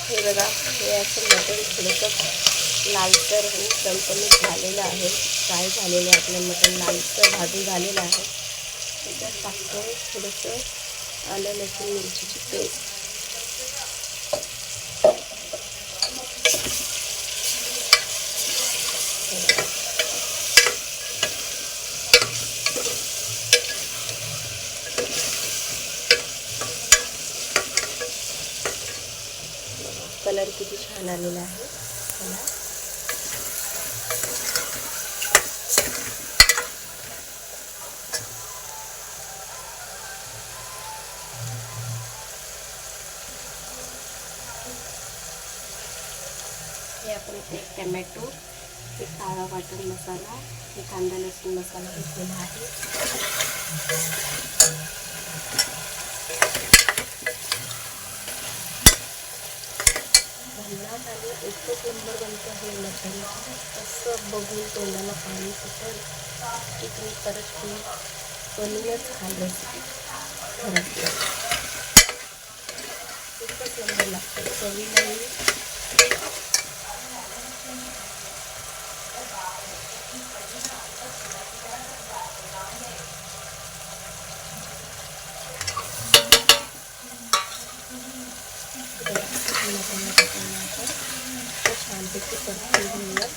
हे बघा, हे असं मटण थोडंसं लालसर होऊन चमचमीत झालेलं आहे. फ्राय झालेलं आहे आपलं मटण, लालसर भाजून झालेलं आहे. त्याच्यात टाकतो थोडंसं आलं लसूण मिरचीची पेस्ट. कलर किती छान आलेला आहे. चला हे आपण इथे टमॅटो, हे काळा वाटण मसाला, हे कांदा लसूण मसाला घेतलेला आहे. भन्नाट आणि एकच नंबर बनतं हे मटण. असं बघून तोंडाला पाणी सुटेल की तुम्ही परत ती बनवूनच खाल्लं घरातलं. एकच नंबर लागतं चवीलाही. छानपैकी परतून घेऊया.